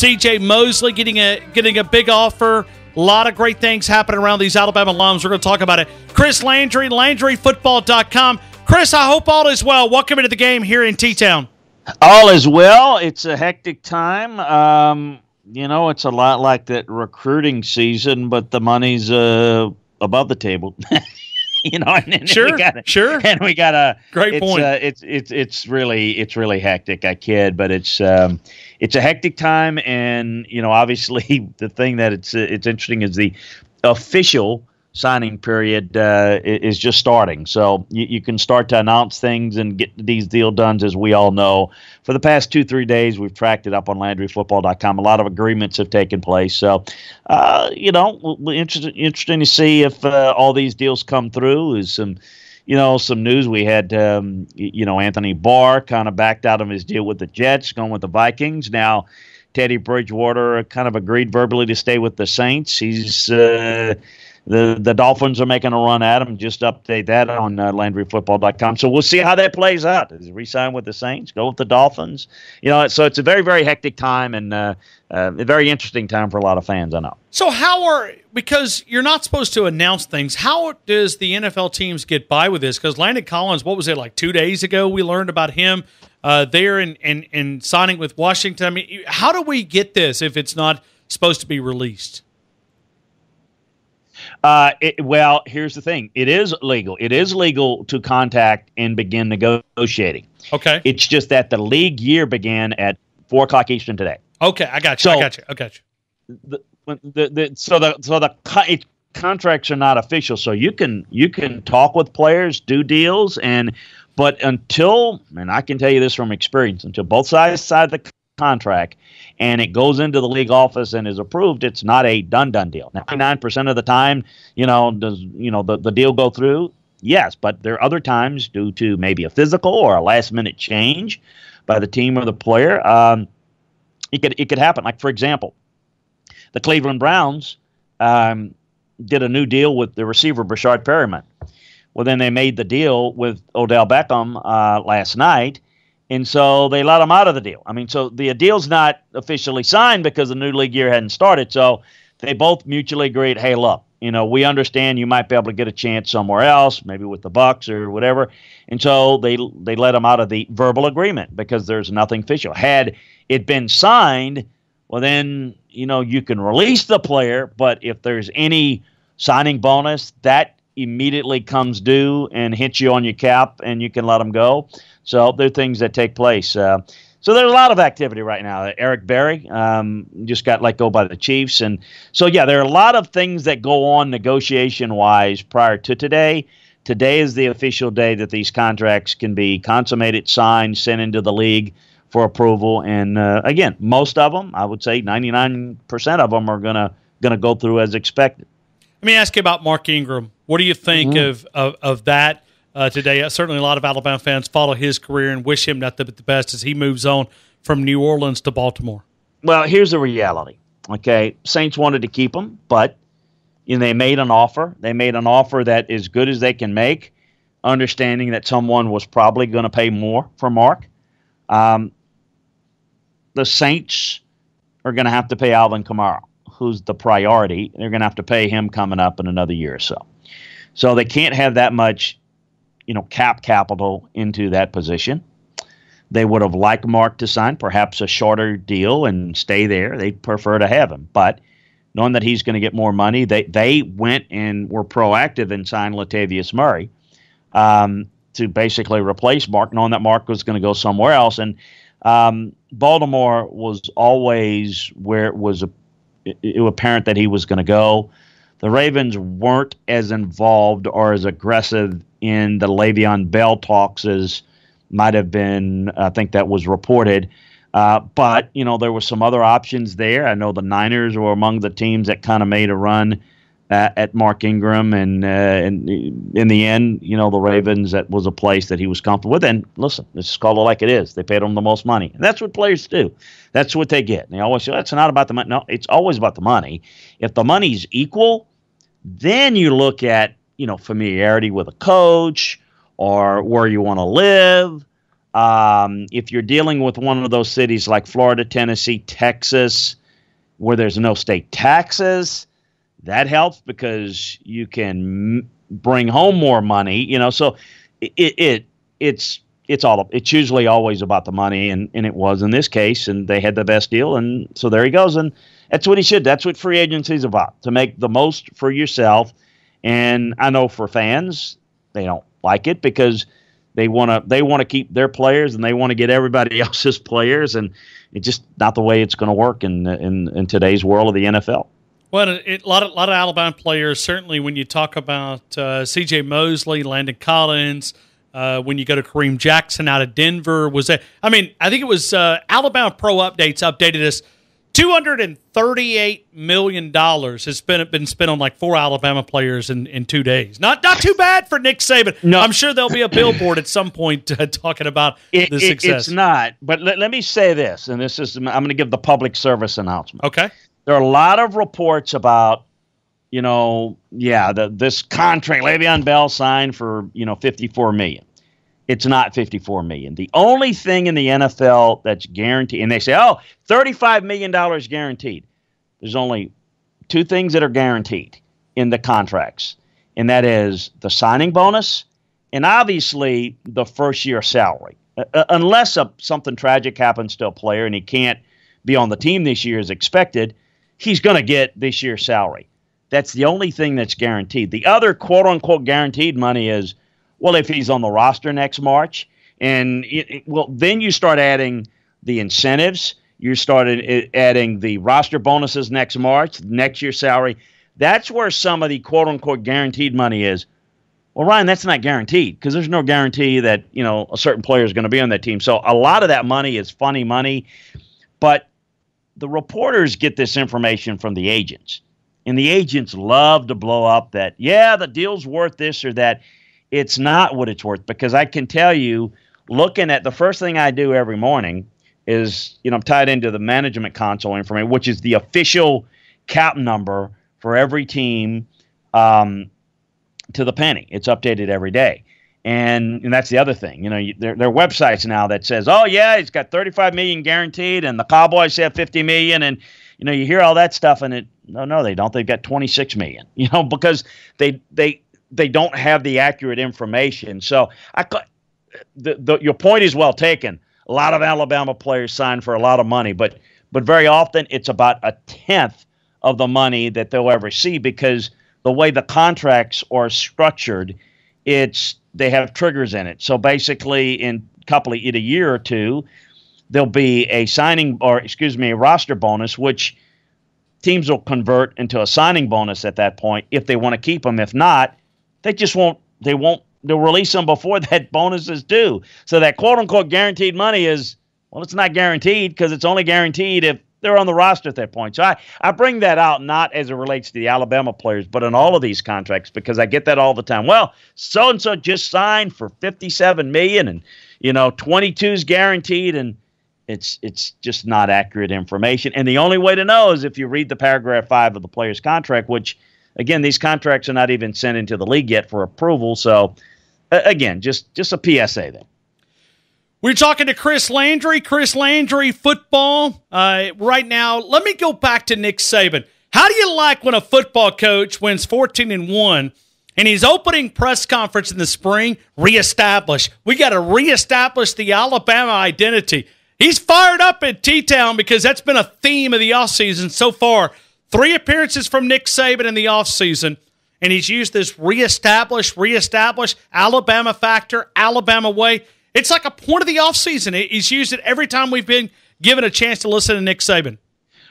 C.J. Mosley getting a big offer. A lot of great things happening around these Alabama alums. We're going to talk about it. Chris Landry, LandryFootball.com. Chris, I hope all is well. Welcome into the game here in T-Town. All is well. It's a hectic time. It's a lot like that recruiting season, but the money's above the table. Sure. And we got a great point. It's really hectic. I kid, but it's a hectic time, and obviously the thing that it's interesting is the official signing period is just starting. So you can start to announce things and get these deal done, as we all know. For the past 2-3 days, we've tracked it up on LandryFootball.com. A lot of agreements have taken place. So, interesting to see if all these deals come through. Is some news. We had, Anthony Barr kind of backed out of his deal with the Jets, going with the Vikings. Now, Teddy Bridgewater kind of agreed verbally to stay with the Saints. He's The Dolphins are making a run at him. Just update that on LandryFootball.com. So we'll see how that plays out. Does he re-sign with the Saints? Go with the Dolphins? So it's a very, very hectic time and a very interesting time for a lot of fans, I know. So because you're not supposed to announce things, how does the NFL teams get by with this? Because Landon Collins, what was it, like 2 days ago we learned about him there and signing with Washington? I mean, how do we get this if it's not supposed to be released? Well, here's the thing. It is legal. It is legal to contact and begin negotiating. Okay. It's just that the league year began at 4 o'clock Eastern today. Okay, I got you. The contracts are not official, so you can talk with players, do deals, but until, and I can tell you this from experience, until both sides sign the contract and it goes into the league office and is approved, it's not a done deal. 99% of the time, does the deal go through? Yes, but there are other times due to maybe a physical or a last minute change by the team or the player. It could happen. Like, for example, the Cleveland Browns did a new deal with the receiver Brashard Perriman. Well, then they made the deal with Odell Beckham last night. And so they let him out of the deal. I mean, so the deal's not officially signed because the new league year hadn't started. So they both mutually agreed, hey, look, we understand you might be able to get a chance somewhere else, maybe with the Bucs or whatever. And so they let him out of the verbal agreement because there's nothing official. Had it been signed, well, then, you can release the player. But if there's any signing bonus, that immediately comes due and hits you on your cap and you can let them go. So there are things that take place. So there's a lot of activity right now. Eric Berry just got let go by the Chiefs. And so, yeah, there are a lot of things that go on negotiation-wise prior to today. Today is the official day that these contracts can be consummated, signed, sent into the league for approval. And, again, most of them, I would say 99% of them are gonna go through as expected. Let me ask you about Mark Ingram. What do you think of that? Today, certainly a lot of Alabama fans follow his career and wish him nothing but the best as he moves on from New Orleans to Baltimore. Well, here's the reality. Okay, Saints wanted to keep him, but they made an offer. They made an offer that is good as they can make, understanding that someone was probably going to pay more for Mark. The Saints are going to have to pay Alvin Kamara, who's the priority. They're going to have to pay him coming up in another year or so. So they can't have that much cap capital into that position. They would have liked Mark to sign perhaps a shorter deal and stay there. They'd prefer to have him. But knowing that he's going to get more money, they went and were proactive and signed Latavius Murray to basically replace Mark, knowing that Mark was going to go somewhere else. And Baltimore was always where it was apparent that he was going to go. The Ravens weren't as involved or as aggressive in the Le'Veon Bell talks as might have been, I think that was reported. But, there were some other options there. I know the Niners were among the teams that kind of made a run at Mark Ingram. And in the end, the Ravens, that was a place that he was comfortable with. And listen, let's just call it like it is. They paid him the most money. And that's what players do. That's what they get. And they always say, it's not about the money. No, it's always about the money. If the money's equal, then you look at, familiarity with a coach or where you want to live. If you're dealing with one of those cities like Florida, Tennessee, Texas, where there's no state taxes, that helps because you can bring home more money. So it's usually always about the money, and it was in this case, and they had the best deal, and so there he goes, and that's what he should. That's what free agency is about, to make the most for yourself. And I know for fans, they don't like it because they want to keep their players and they want to get everybody else's players, and it's just not the way it's going to work in today's world of the NFL. Well, a lot of Alabama players, certainly when you talk about C.J. Mosley, Landon Collins, when you go to Kareem Jackson out of Denver, I think it was Alabama Pro Updates updated us. $238 million has been spent on like 4 Alabama players in 2 days. Not too bad for Nick Saban. No. I'm sure there'll be a billboard at some point talking about the success. It's not. But let me say this, and I'm going to give the public service announcement. Okay. There are a lot of reports about, this contract Le'Veon Bell signed for, $54 million. It's not $54 million. The only thing in the NFL that's guaranteed, and they say, $35 million guaranteed. There's only 2 things that are guaranteed in the contracts, and that is the signing bonus and obviously the first-year salary. Unless something tragic happens to a player and he can't be on the team this year as expected, he's going to get this year's salary. That's the only thing that's guaranteed. The other quote-unquote guaranteed money is, well, if he's on the roster next March, and then you start adding the incentives. You started adding the roster bonuses next March, next year's salary. That's where some of the quote-unquote guaranteed money is. Well, Ryan, that's not guaranteed because there's no guarantee that a certain player is going to be on that team. So a lot of that money is funny money, but the reporters get this information from the agents, and the agents love to blow up that, the deal's worth this or that. It's not what it's worth, because I can tell you, looking at the first thing I do every morning is, I'm tied into the management console information, which is the official cap number for every team to the penny. It's updated every day. And that's the other thing. There are websites now that says, he's got $35 million guaranteed and the Cowboys have $50 million. And, you hear all that stuff and no, they don't. They've got $26 million, because they don't have the accurate information. So your point is well taken. A lot of Alabama players sign for a lot of money, but very often it's about 1/10 of the money that they'll ever see, because the way the contracts are structured, they have triggers in it. So basically, in a year or two, there'll be a roster bonus, which teams will convert into a signing bonus at that point if they want to keep them. If not, they just won't. They'll release them before that bonus is due. So that quote-unquote guaranteed money is, it's not guaranteed because it's only guaranteed if they're on the roster at that point. So I bring that out not as it relates to the Alabama players, but in all of these contracts, because I get that all the time. Well, so-and-so just signed for $57 million and, 22 is guaranteed, and it's just not accurate information. And the only way to know is if you read the paragraph 5 of the player's contract, which, again, these contracts are not even sent into the league yet for approval. So, again, just a PSA there. We're talking to Chris Landry. Chris Landry, football. Right now, let me go back to Nick Saban. How do you like when a football coach wins 14-1 and his opening press conference in the spring, reestablish? We got to reestablish the Alabama identity. He's fired up at T-Town because that's been a theme of the offseason so far. 3 appearances from Nick Saban in the offseason, and he's used this reestablish, Alabama factor, Alabama way. It's like a point of the offseason. He's used it every time we've been given a chance to listen to Nick Saban.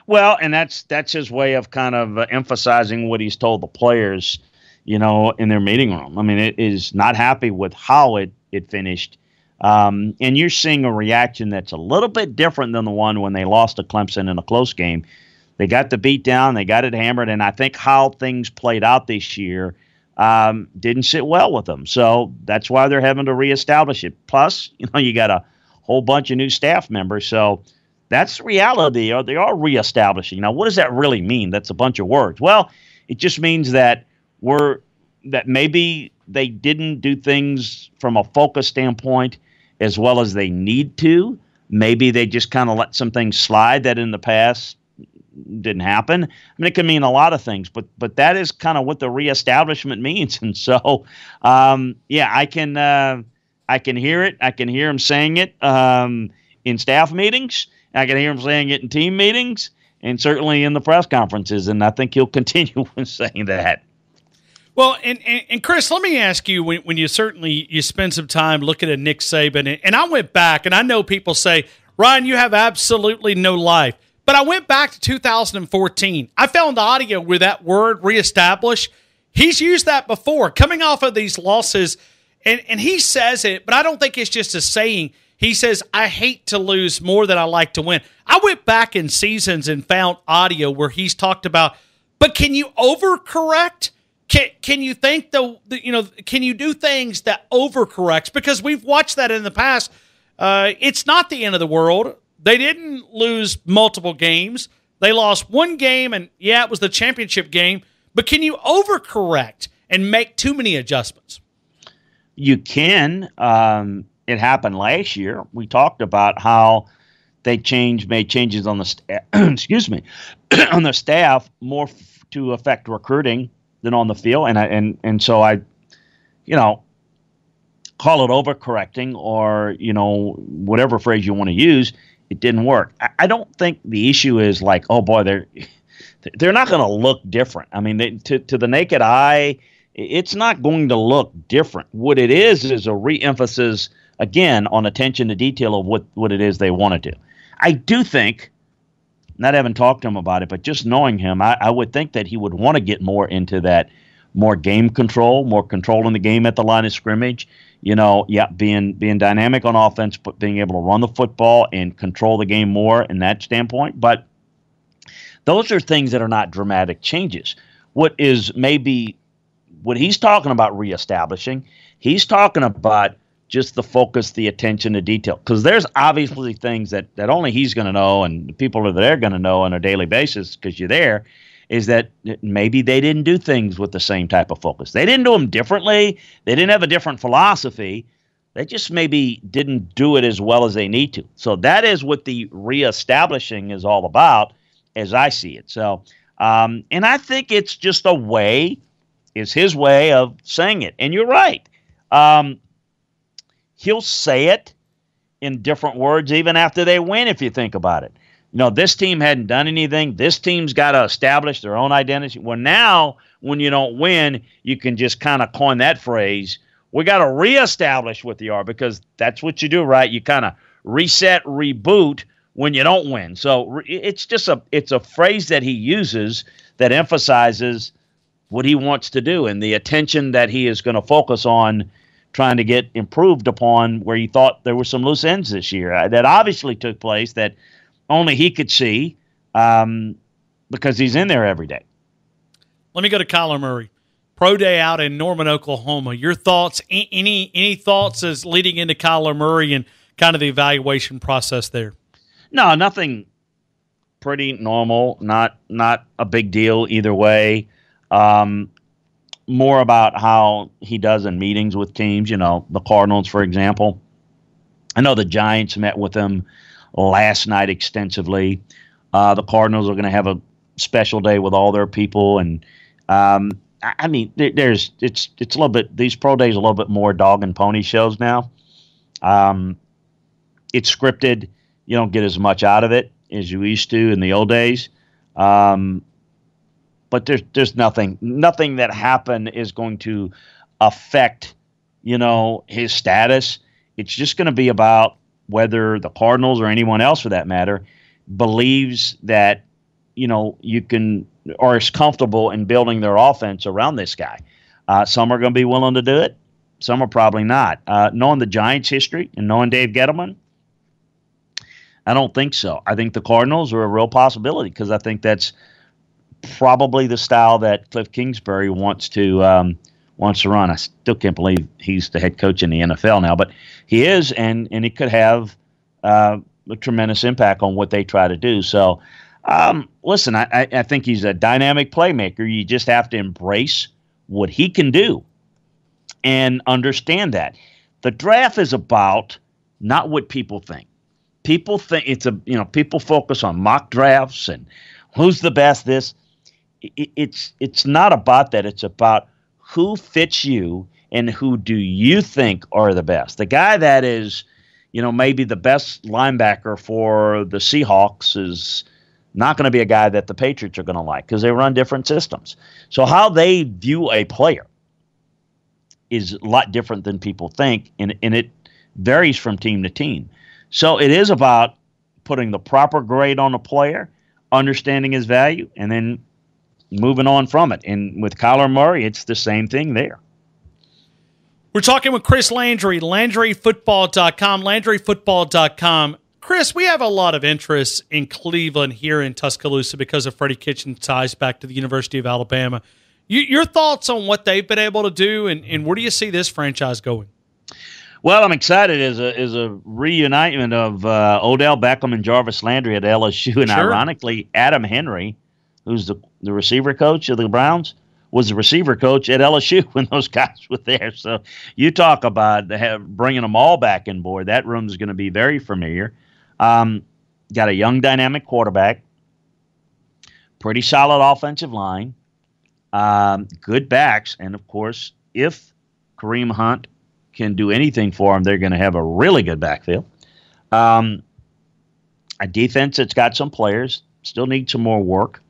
Well, and that's his way of kind of emphasizing what he's told the players, in their meeting room. I mean, it is not happy with how it finished. And you're seeing a reaction that's a little bit different than the one when they lost to Clemson in a close game. They got the beat down, they got it hammered, and I think how things played out this year didn't sit well with them. So that's why they're having to reestablish it. Plus, you got a whole bunch of new staff members. So that's the reality. They are reestablishing. Now, what does that really mean? That's a bunch of words. Well, it just means that maybe they didn't do things from a focus standpoint as well as they need to. Maybe they just kind of let some things slide that in the past didn't happen. I mean, it can mean a lot of things, but that is kind of what the reestablishment means. And so, yeah, I can hear it. I can hear him saying it in staff meetings. I can hear him saying it in team meetings, and certainly in the press conferences. And I think he'll continue saying that. Well, and Chris, let me ask you, when you spend some time looking at Nick Saban, and I went back, and I know people say, Ryan, you have absolutely no life. But I went back to 2014. I found the audio where that word reestablish, he's used that before, coming off of these losses, and he says it, but I don't think it's just a saying. He says, I hate to lose more than I like to win. I went back in seasons and found audio where he's talked about, but can you overcorrect? Can you think can you do things that overcorrects? Because we've watched that in the past. It's not the end of the world. They didn't lose multiple games. They lost one game, and yeah, it was the championship game. But can you overcorrect and make too many adjustments? You can. It happened last year. We talked about how they made changes on the excuse me, on the staff more to affect recruiting than on the field, and so I, call it overcorrecting or whatever phrase you want to use. It didn't work. I don't think the issue is like, oh boy, they're not going to look different. I mean, to the naked eye, it's not going to look different. What it is a re-emphasis again on attention to detail of what it is they want to do. I do think, not having talked to him about it, but just knowing him, I would think that he would want to get more into that, more game control, more control in the game at the line of scrimmage. Being dynamic on offense, but being able to run the football and control the game more in that standpoint. But those are things that are not dramatic changes. What he's talking about reestablishing, he's talking about just the focus, the attention to detail. Because there's obviously things that only he's going to know and the people that are there going to know on a daily basis because you're there, is that maybe they didn't do things with the same type of focus. They didn't do them differently. They didn't have a different philosophy. They just maybe didn't do it as well as they need to. So that is what the reestablishing is all about, as I see it. So, and I think it's just is his way of saying it. And you're right. He'll say it in different words even after they win, if you think about it. This team hadn't done anything. This team's got to establish their own identity. Well, now, when you don't win, you can just kind of coin that phrase. We got to reestablish what they are because that's what you do, right? You kind of reset, reboot when you don't win. So it's just it's a phrase that he uses that emphasizes what he wants to do and the attention that he is going to focus on trying to get improved upon where he thought there were some loose ends this year that obviously took place that only he could see because he's in there every day. Let me go to Kyler Murray. Pro day out in Norman, Oklahoma. Your thoughts, any thoughts as leading into Kyler Murray and kind of the evaluation process there? No, nothing. Pretty normal, not a big deal either way. More about how he does in meetings with teams, the Cardinals, for example. I know the Giants met with him last night extensively. The Cardinals are going to have a special day with all their people, and I mean, it's a little bit. These pro days are a little bit more dog and pony shows now. It's scripted. You don't get as much out of it as you used to in the old days. But there's nothing that happened is going to affect his status. It's just going to be about whether the Cardinals or anyone else for that matter believes that, you can or is comfortable in building their offense around this guy. Some are going to be willing to do it. Some are probably not. Knowing the Giants' history and knowing Dave Gettleman, I don't think so. I think the Cardinals are a real possibility because I think that's probably the style that Cliff Kingsbury wants to run. I still can't believe he's the head coach in the NFL now, but he is, and he could have a tremendous impact on what they try to do. So, listen, I think he's a dynamic playmaker. You just have to embrace what he can do and understand that. The draft is about not what people think. People think people focus on mock drafts and who's the best this. It's not about that. It's about who fits you and who do you think are the best. The guy that is, maybe the best linebacker for the Seahawks is not going to be a guy that the Patriots are going to like because they run different systems. So how they view a player is a lot different than people think, and it varies from team to team. So it is about putting the proper grade on a player, understanding his value, and then moving on from it. And with Kyler Murray, it's the same thing there. We're talking with Chris Landry, LandryFootball.com, LandryFootball.com. Chris, we have a lot of interest in Cleveland here in Tuscaloosa because of Freddie Kitchens' ties back to the University of Alabama. Your thoughts on what they've been able to do, and where do you see this franchise going? Well, I'm excited as a reunitement of Odell Beckham and Jarvis Landry at LSU, and ironically, Adam Henry, who's the receiver coach of the Browns, was the receiver coach at LSU when those guys were there. So you talk about bringing them all back in board. That room is going to be very familiar. Got a young, dynamic quarterback, pretty solid offensive line, good backs, and, of course, if Kareem Hunt can do anything for them, they're going to have a really good backfield. A defense that's got some players, still need some more work.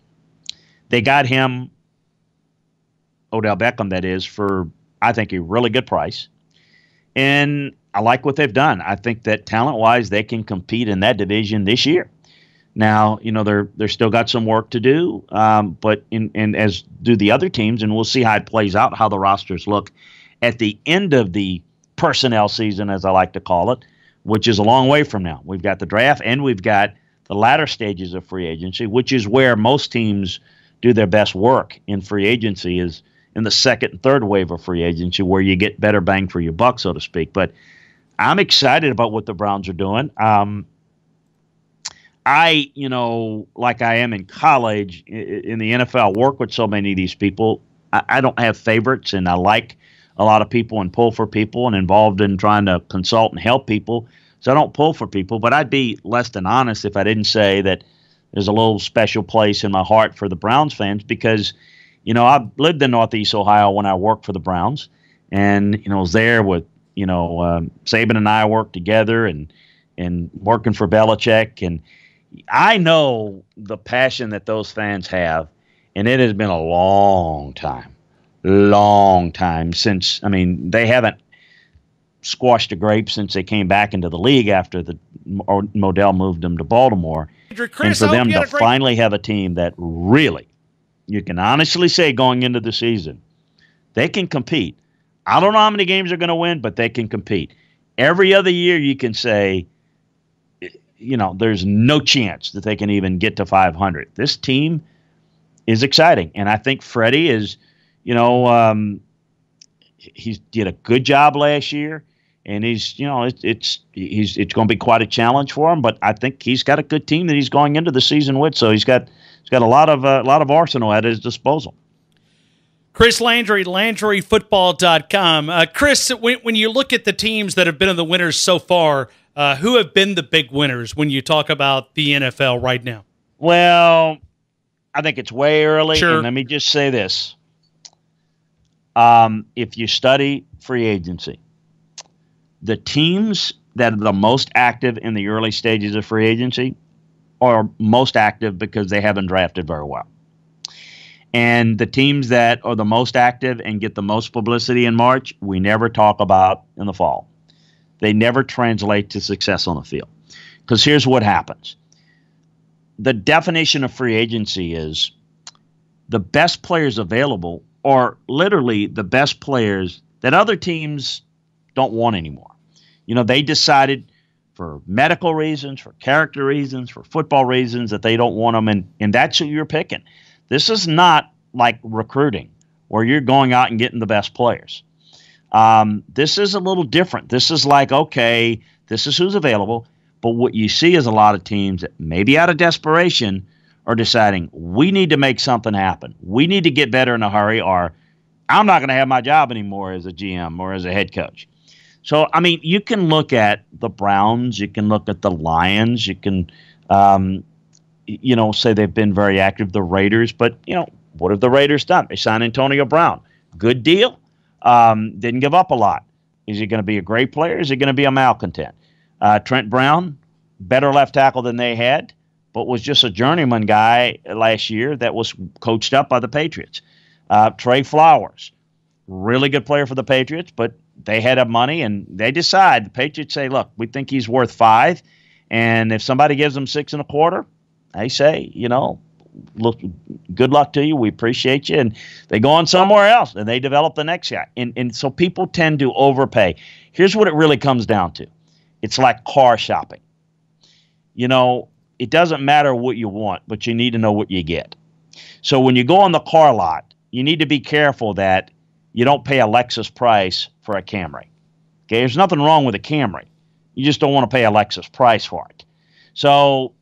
They got him, Odell Beckham, that is, for, I think, a really good price. And I like what they've done. I think that talent-wise, they can compete in that division this year. Now, they're still got some work to do, but as do the other teams, and we'll see how it plays out, how the rosters look at the end of the personnel season, as I like to call it, which is a long way from now. We've got the draft, and we've got the latter stages of free agency, which is where most teams do their best work in free agency, is in the second and third wave of free agency, where you get better bang for your buck, so to speak. But I'm excited about what the Browns are doing. I like I am in college, in the NFL, work with so many of these people. I don't have favorites, and I like a lot of people and pull for people and involved in trying to consult and help people. So I don't pull for people, but I'd be less than honest if I didn't say that there's a little special place in my heart for the Browns fans because, I lived in Northeast Ohio when I worked for the Browns, and, I was there with, Saban and I worked together and working for Belichick. And I know the passion that those fans have, and it has been a long time since, they haven't squashed a grape since they came back into the league after Modell moved them to Baltimore. Chris, and for them to finally have a team that really, you can honestly say going into the season, they can compete. I don't know how many games they're going to win, but they can compete. Every other year you can say, there's no chance that they can even get to 500. This team is exciting, and I think Freddie is, he did a good job last year, and he's going to be quite a challenge for him. But I think he's got a good team that he's going into the season with, so he's got a lot of arsenal at his disposal. Chris Landry, LandryFootball.com. Chris, when you look at the teams that have been in the winners so far, who have been the big winners when you talk about the NFL right now? Well, I think it's way early. Sure. And let me just say this. If you study free agency, the teams that are the most active in the early stages of free agency are most active because they haven't drafted very well. And the teams that are the most active and get the most publicity in March, we never talk about in the fall. They never translate to success on the field. Because here's what happens. The definition of free agency is the best players available are literally the best players that other teams don't want anymore. They decided for medical reasons, for character reasons, for football reasons that they don't want them, and that's who you're picking. This is not like recruiting where you're going out and getting the best players. This is a little different. This is like, okay, this is who's available. But what you see is a lot of teams that maybe out of desperation are deciding we need to make something happen. We need to get better in a hurry, or I'm not going to have my job anymore as a GM or as a head coach. So, I mean, you can look at the Browns, you can look at the Lions, you can, say they've been very active, the Raiders, but, what have the Raiders done? They signed Antonio Brown. Good deal. Didn't give up a lot. Is he going to be a great player? Is he going to be a malcontent? Trent Brown, better left tackle than they had, but was just a journeyman guy last year that was coached up by the Patriots. Trey Flowers, really good player for the Patriots, but they had up money, and they decide, the Patriots say, look, we think he's worth $5, and if somebody gives them $6.25, they say, look, good luck to you. We appreciate you. And they go on somewhere else, and they develop the next guy. And so people tend to overpay. Here's what it really comes down to. It's like car shopping. It doesn't matter what you want, but you need to know what you get. So when you go on the car lot, you need to be careful that you don't pay a Lexus price for a Camry. Okay, there's nothing wrong with a Camry. You just don't want to pay a Lexus price for it. So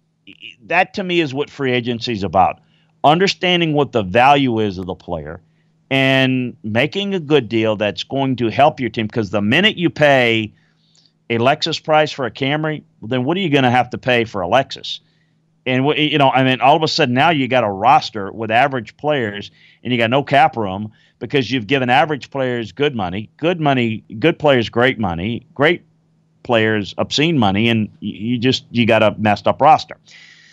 that to me is what free agency is about. Understanding what the value is of the player and making a good deal that's going to help your team. Because the minute you pay a Lexus price for a Camry, then what are you going to have to pay for a Lexus? And, all of a sudden now you got a roster with average players and you got no cap room because you've given average players good players great money, great players obscene money, and you got a messed up roster.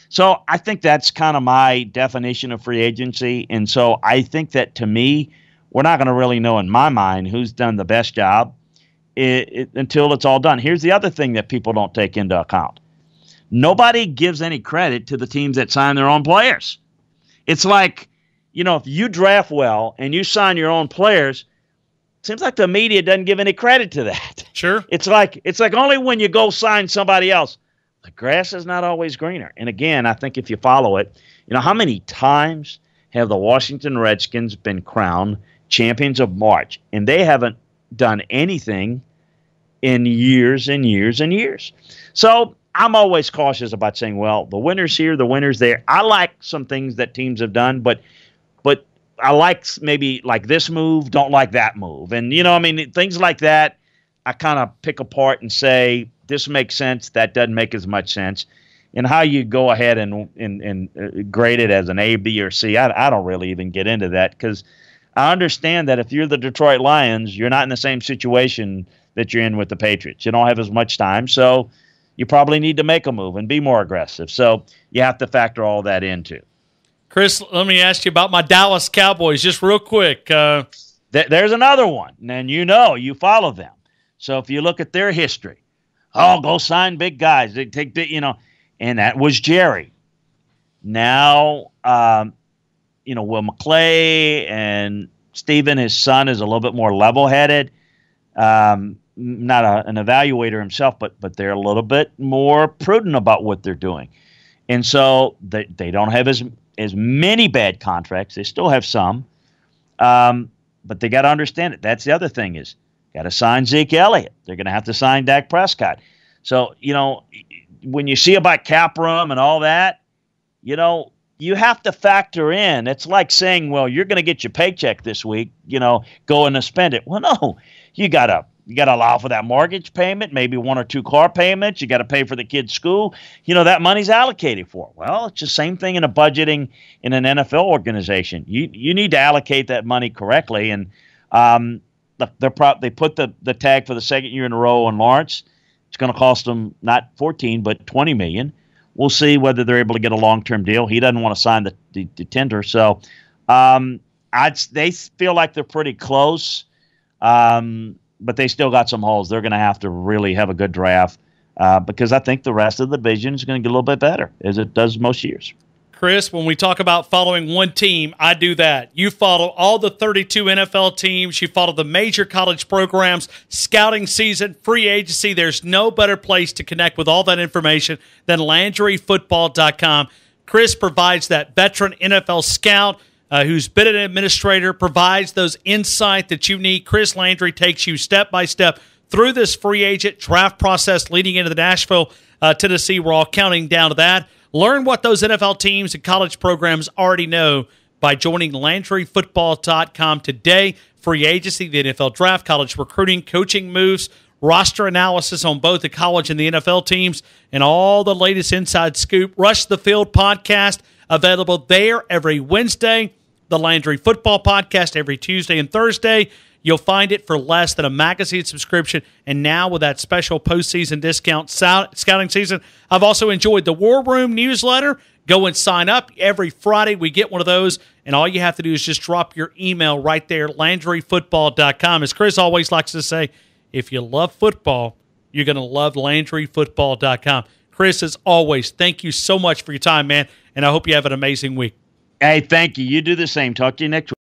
So I think that's kind of my definition of free agency. And so I think that, to me, we're not going to really know in my mind who's done the best job until it's all done. Here's the other thing that people don't take into account. Nobody gives any credit to the teams that sign their own players. It's like, if you draft well and you sign your own players, it seems like the media doesn't give any credit to that. Sure. It's like only when you go sign somebody else, the grass is not always greener. And again, I think if you follow it, how many times have the Washington Redskins been crowned champions of March, and they haven't done anything in years and years and years. So I'm always cautious about saying, well, the winner's here, the winner's there. I like some things that teams have done, but I like maybe like this move, don't like that move. And, things like that, I kind of pick apart and say, this makes sense, that doesn't make as much sense. And how you go ahead and grade it as an A, B, or C, I don't really even get into that, because I understand that if you're the Detroit Lions, you're not in the same situation that you're in with the Patriots. You don't have as much time, so you probably need to make a move and be more aggressive. So you have to factor all that into. Chris, let me ask you about my Dallas Cowboys just real quick. There's another one, and you follow them. So if you look at their history, go sign big guys. They take big, and that was Jerry. Now, Will McClay and Steven, his son, is a little bit more level-headed. Not an evaluator himself, but they're a little bit more prudent about what they're doing. And so they don't have as many bad contracts. They still have some. But they got to understand it. That's the other thing is got to sign Zeke Elliott. They're going to have to sign Dak Prescott. So, when you see about cap room and all that, you have to factor in. It's like saying, well, you're going to get your paycheck this week, go and spend it. Well, no, you got to allow for that mortgage payment, maybe 1 or 2 car payments. You got to pay for the kid's school. that money's allocated for. Well, it's the same thing in a budgeting in an NFL organization. You need to allocate that money correctly. And they put the tag for the second year in a row on Lawrence. It's going to cost them not 14 but $20 million. We'll see whether they're able to get a long-term deal. He doesn't want to sign the tender. So they feel like they're pretty close. But they still got some holes. They're going to have to really have a good draft because I think the rest of the division is going to get a little bit better, as it does most years. Chris, when we talk about following one team, I do that. You follow all the 32 NFL teams. You follow the major college programs, scouting season, free agency. There's no better place to connect with all that information than LandryFootball.com. Chris provides that veteran NFL scout who's been an administrator, provides those insight that you need. Chris Landry takes you step by step through this free agent draft process leading into the Nashville, Tennessee. We're all counting down to that. Learn what those NFL teams and college programs already know by joining LandryFootball.com today. Free agency, the NFL draft, college recruiting, coaching moves, roster analysis on both the college and the NFL teams, and all the latest inside scoop. Rush the Field podcast, available there every Wednesday. The Landry Football podcast every Tuesday and Thursday. You'll find it for less than a magazine subscription. And now with that special postseason discount scouting season, I've also enjoyed the War Room newsletter. Go and sign up. Every Friday we get one of those, and all you have to do is just drop your email right there, LandryFootball.com. As Chris always likes to say, if you love football, you're going to love LandryFootball.com. Chris, as always, thank you so much for your time, man, and I hope you have an amazing week. Hey, thank you. You do the same. Talk to you next week.